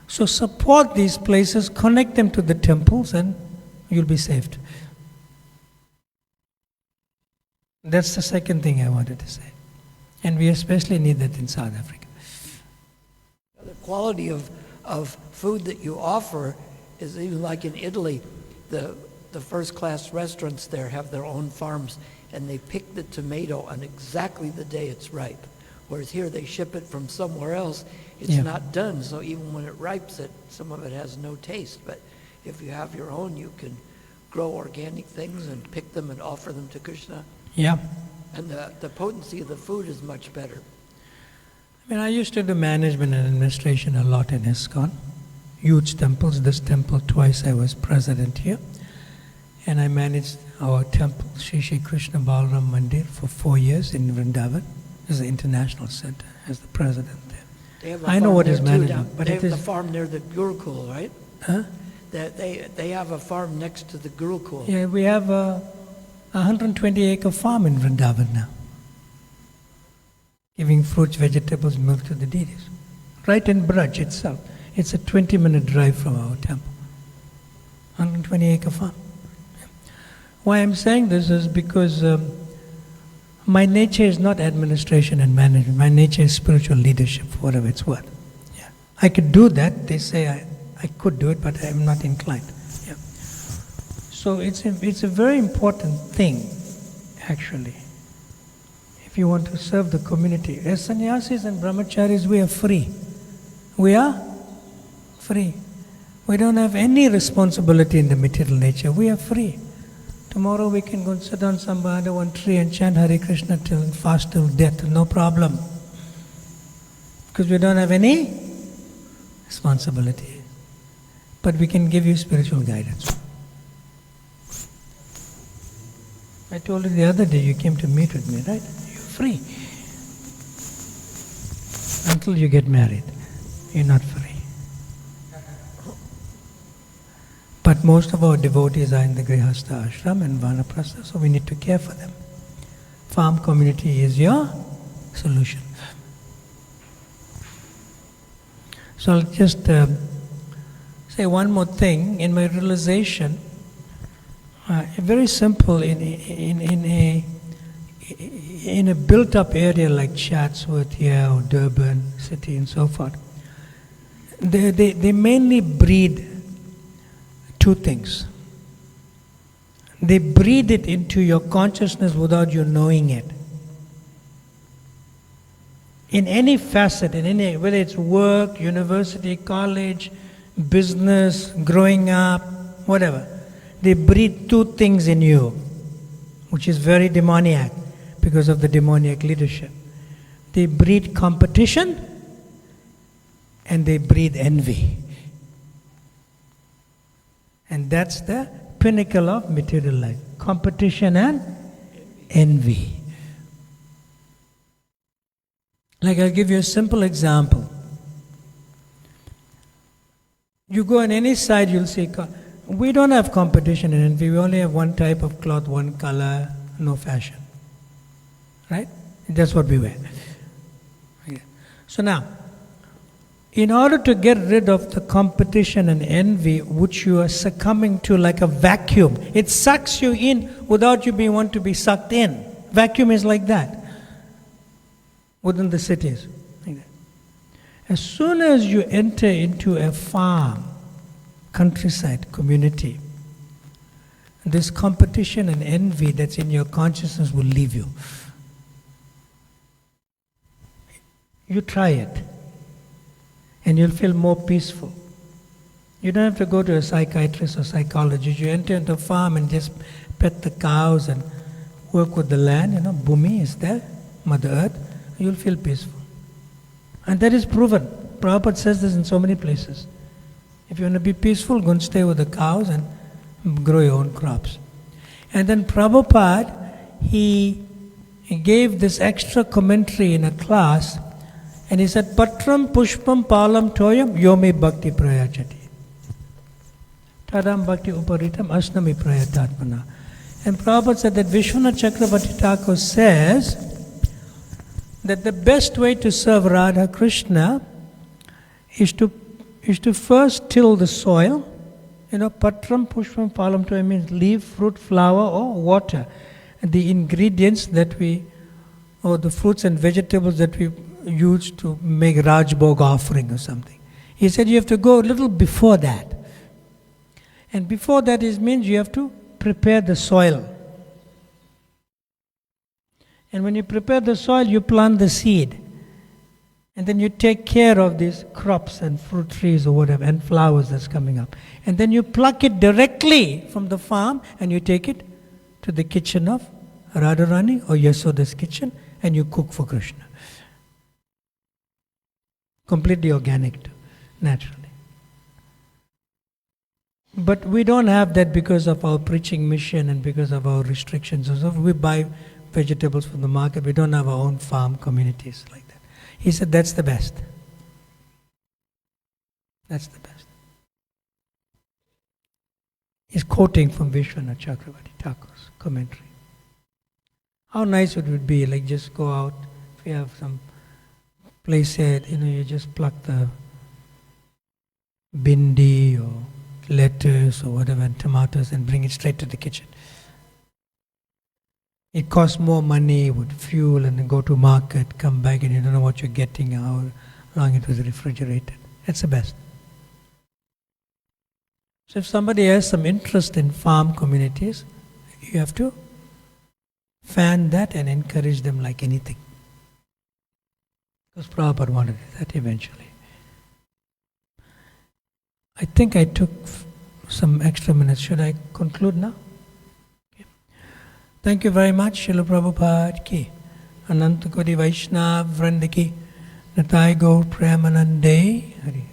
So support these places, connect them to the temples, and you'll be saved. That's the second thing I wanted to say. And we especially need that in South Africa. The quality of food that you offer is even like in Italy, the first-class restaurants there have their own farms, and they pick the tomato on exactly the day it's ripe. Whereas here they ship it from somewhere else, it's not done, so even when it ripes, some of it has no taste. But if you have your own, you can grow organic things and pick them and offer them to Krishna. Yeah. And the potency of the food is much better. I mean, I used to do management and administration a lot in ISKCON. Huge temples. This temple, twice I was president here. And I managed our temple, Shri Shri Krishna Balaram Mandir, for 4 years in Vrindavan. As the international center, as the president there. I know what is management, but they have the farm near the Gurukul, right? Huh? They have a farm next to the Gurukul. Yeah, we have a 120-acre farm in Vrindavan now, giving fruits, vegetables, milk to the deities. Right in Brhat itself. It's a 20-minute drive from our temple. 120-acre farm. Why I'm saying this is because my nature is not administration and management. My nature is spiritual leadership, for whatever it's worth. Yeah. I could do that. They say I could do it, but I'm not inclined. Yeah. So it's a very important thing, actually. If you want to serve the community. As sannyasis and brahmacharis, we are free. We are free. We don't have any responsibility in the material nature. We are free. Tomorrow we can go and sit on some under one tree and chant Hare Krishna till fast till death, no problem. Because we don't have any responsibility. But we can give you spiritual guidance. I told you the other day you came to meet with me, right? You're free. Until you get married, you're not free. But most of our devotees are in the Grihastha ashram and Vanaprastha, so we need to care for them. Farm community is your solution. So I'll just say one more thing. In my realization, very simple, in a built-up area like Chatsworth here or Durban city and so forth, they mainly breed two things. They breathe it into your consciousness without you knowing it. In any facet, whether it's work, university, college, business, growing up, whatever, they breathe two things in you. which is very demoniac because of the demoniac leadership. They breed competition and they breed envy. And that's the pinnacle of material life. Competition and envy. Like, I'll give you a simple example. You go on any side, you'll see, we don't have competition and envy. We only have one type of cloth, one color, no fashion. Right? That's what we wear. Okay. So now, in order to get rid of the competition and envy, which you are succumbing to like a vacuum, it sucks you in without you being want to be sucked in. Vacuum is like that within the cities. Like that. As soon as you enter into a farm, countryside, community, this competition and envy that's in your consciousness will leave you. You try it, and you'll feel more peaceful. You don't have to go to a psychiatrist or psychologist. You enter into a farm and just pet the cows and work with the land. Bhumi is there, Mother Earth. You'll feel peaceful. And that is proven. Prabhupada says this in so many places. If you want to be peaceful, go and stay with the cows and grow your own crops. And then Prabhupada, he gave this extra commentary in a class, and he said, Patram pushpam palam toyam yomi bhakti prayachati. Tadam bhakti uparitam asnami prayatatmana. And Prabhupada said that Vishwanath Chakravarti Thakur says that the best way to serve Radha Krishna is to first till the soil. Patram pushpam palam toyam means leaf, fruit, flower or water. And the ingredients or the fruits and vegetables that we use to make Rajbhog offering or something. He said you have to go a little before that. And before that means you have to prepare the soil. And when you prepare the soil, you plant the seed. And then you take care of these crops and fruit trees or whatever, and flowers that's coming up. And then you pluck it directly from the farm and you take it to the kitchen of Radharani or Yasoda's kitchen and you cook for Krishna. Completely organic too, naturally. But we don't have that because of our preaching mission and because of our restrictions. So we buy vegetables from the market. We don't have our own farm communities like that. He said that's the best. That's the best. He's quoting from Vishwanath Chakravarti Thakur's commentary. How nice it would be, like just go out, if you have some place here, you just pluck the bindi or lettuce or whatever, and tomatoes, and bring it straight to the kitchen. It costs more money with fuel, and then go to market, come back, and you don't know what you're getting, how long it was refrigerated. That's the best. So if somebody has some interest in farm communities, you have to fan that and encourage them like anything. Because Prabhupada wanted that eventually. I think I took some extra minutes. Should I conclude now? Okay. Thank you very much, Srila Prabhupada ki, Ananta Kodi Vaishnava Vranda ki, Natai Gaur Premanande Hari.